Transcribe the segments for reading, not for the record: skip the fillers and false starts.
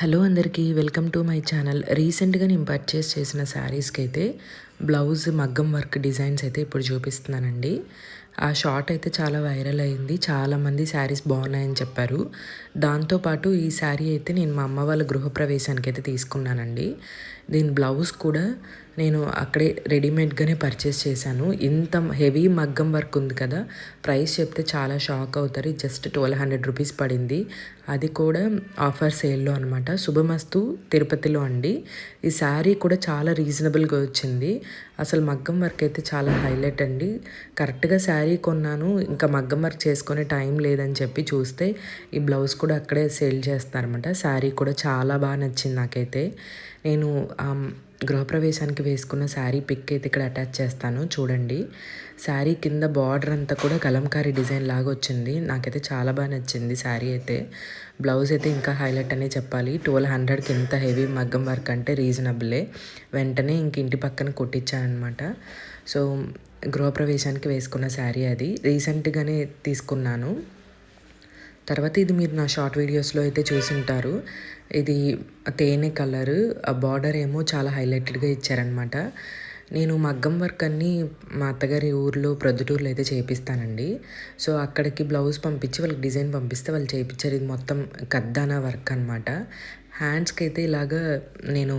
Hello అందరికీ welcome to my channel. రీసెంట్గా నేను పర్చేస్ చేసిన శారీస్కి అయితే బ్లౌజ్ మగ్గం వర్క్ డిజైన్స్ అయితే ఇప్పుడు చూపిస్తున్నానండి. ఆ షార్ట్ అయితే చాలా వైరల్ అయింది. చాలామంది శారీస్ బాగున్నాయని చెప్పారు. దాంతోపాటు ఈ శారీ అయితే నేను మా అమ్మ వాళ్ళ గృహప్రవేశానికి అయితే తీసుకున్నానండి. దీని బ్లౌజ్ కూడా నేను అక్కడే రెడీమేడ్గానే పర్చేస్ చేశాను. ఇంత హెవీ మగ్గం వర్క్ ఉంది కదా, ప్రైస్ చెప్తే చాలా షాక్ అవుతారు. జస్ట్ 1200 రూపీస్ పడింది. అది కూడా ఆఫర్ సేల్లో అనమాట. శుభమస్తు తిరుపతిలో అండి. ఈ శారీ కూడా చాలా రీజనబుల్గా వచ్చింది. అసలు మగ్గం వర్క్ అయితే చాలా హైలైట్ అండి. కరెక్ట్గా శారీ కొన్నాను, ఇంకా మగ్గం వర్క్ చేసుకునే టైం లేదని చెప్పి చూస్తే ఈ బ్లౌజ్ కూడా అక్కడే సేల్ చేస్తారనమాట. శారీ కూడా చాలా బాగా నచ్చింది నాకైతే. నేను గృహప్రవేశానికి వేసుకున్న శారీ పిక్ అయితే ఇక్కడ అటాచ్ చేస్తాను చూడండి. శారీ కింద బార్డర్ అంతా కూడా కలంకారీ డిజైన్ లాగా వచ్చింది. నాకైతే చాలా బాగా నచ్చింది శారీ అయితే. బ్లౌజ్ అయితే ఇంకా హైలైట్ అనే చెప్పాలి. 1200కి ఎంత హెవీ మగ్గం వర్క్ అంటే రీజనబులే. వెంటనే ఇంక ఇంటి పక్కన కుట్టించానమాట. సో గృహప్రవేశానికి వేసుకున్న శారీ అది రీసెంట్గానే తీసుకున్నాను. తర్వాత ఇది మీరు నా షార్ట్ వీడియోస్లో అయితే చూసుంటారు. ఇది తేనె కలరు, ఆ బార్డర్ ఏమో చాలా హైలైటెడ్గా ఇచ్చారనమాట. నేను మగ్గం వర్క్ అన్నీ మా అత్తగారి ఊర్లో ప్రొద్దుటూరులో అయితే చేపిస్తానండి. సో అక్కడికి బ్లౌజ్ పంపించి వాళ్ళకి డిజైన్ పంపిస్తే వాళ్ళు చేయించారు. ఇది మొత్తం కద్దానా వర్క్ అనమాట. హ్యాండ్స్కి అయితే ఇలాగా నేను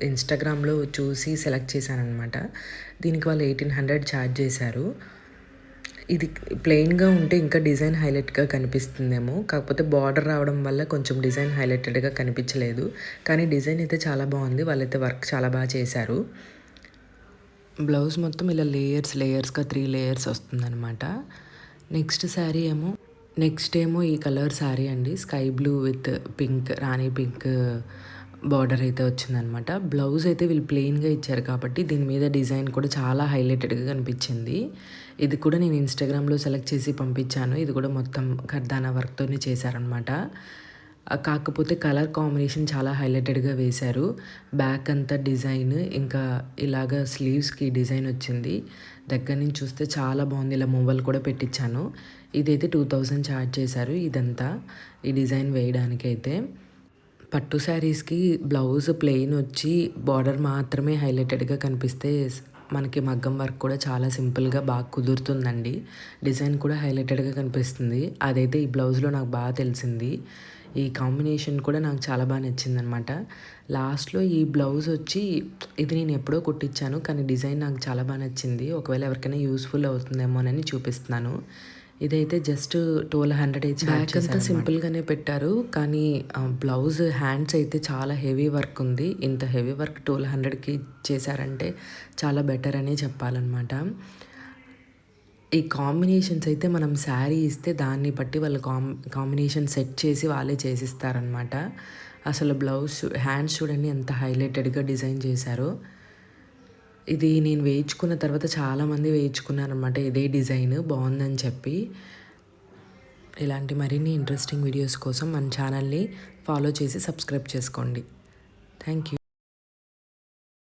ఇన్స్టాగ్రామ్లో చూసి సెలెక్ట్ చేశాను అనమాట. దీనికి వాళ్ళు 1800 ఛార్జ్ చేశారు. ఇది ప్లెయిన్గా ఉంటే ఇంకా డిజైన్ హైలైట్గా కనిపిస్తుందేమో, కాకపోతే బార్డర్ రావడం వల్ల కొంచెం డిజైన్ హైలైటెడ్గా కనిపించలేదు. కానీ డిజైన్ అయితే చాలా బాగుంది. వాళ్ళైతే వర్క్ చాలా బాగా చేశారు. బ్లౌజ్ మొత్తం ఇలా లేయర్స్గా 3 లేయర్స్ వస్తుందన్నమాట. నెక్స్ట్ ఏమో ఈ కలర్ శారీ అండి. Sky blue with pink, Rani pink border అయితే వచ్చిందనమాట. బ్లౌజ్ అయితే వీళ్ళు ప్లెయిన్గా ఇచ్చారు కాబట్టి దీని మీద డిజైన్ కూడా చాలా హైలైటెడ్గా కనిపించింది. ఇది కూడా నేను ఇన్స్టాగ్రామ్లో సెలెక్ట్ చేసి పంపించాను. ఇది కూడా మొత్తం కర్దానా వర్క్తోనే చేశారనమాట. కాకపోతే కలర్ కాంబినేషన్ చాలా హైలైటెడ్గా వేశారు. బ్యాక్ అంతా డిజైన్, ఇంకా ఇలాగ స్లీవ్స్కి డిజైన్ వచ్చింది. దగ్గర నుంచి చూస్తే చాలా బాగుంది. ఇలా మువ్వలు కూడా పెట్టించాను. ఇదైతే 2000 ఛార్జ్ చేశారు ఇదంతా, ఈ డిజైన్ వేయడానికి అయితే. పట్టు శారీస్కి బ్లౌజ్ ప్లెయిన్ వచ్చి బార్డర్ మాత్రమే హైలైటెడ్గా కనిపిస్తే మనకి మగ్గం వర్క్ కూడా చాలా సింపుల్గా బాగా కుదురుతుందండి. డిజైన్ కూడా హైలైటెడ్గా కనిపిస్తుంది. అదైతే ఈ బ్లౌజ్లో నాకు బాగా తెలిసింది. ఈ కాంబినేషన్ కూడా నాకు చాలా బాగా నచ్చిందనమాట. లాస్ట్లో ఈ బ్లౌజ్ వచ్చి ఇది నేను ఎప్పుడో కుట్టించాను, కానీ డిజైన్ నాకు చాలా బాగా నచ్చింది. ఒకవేళ ఎవరికైనా యూస్ఫుల్ అవుతుందేమోనని చూపిస్తున్నాను. ఇదైతే జస్ట్ 1200 బ్యాక్ అంతా సింపుల్గానే పెట్టారు, కానీ బ్లౌజ్ హ్యాండ్స్ అయితే చాలా హెవీ వర్క్ ఉంది. ఇంత హెవీ వర్క్ 1200కి చేశారంటే చాలా బెటర్ అనే చెప్పాలన్నమాట. ఈ కాంబినేషన్స్ అయితే మనం శారీ ఇస్తే దాన్ని బట్టి వాళ్ళు కాంబినేషన్ సెట్ చేసి వాళ్ళే చేసిస్తారనమాట. అసలు బ్లౌజ్ హ్యాండ్స్ చూడండి ఎంత హైలైటెడ్గా డిజైన్ చేశారో. ఇది నేను వేయించుకున్న తర్వాత చాలామంది వేయించుకున్నారనమాట ఇదే డిజైన్ బాగుందని చెప్పి. ఇలాంటి మరిన్ని ఇంట్రెస్టింగ్ వీడియోస్ కోసం మన ఛానల్ని ఫాలో చేసి సబ్స్క్రైబ్ చేసుకోండి. Thank you.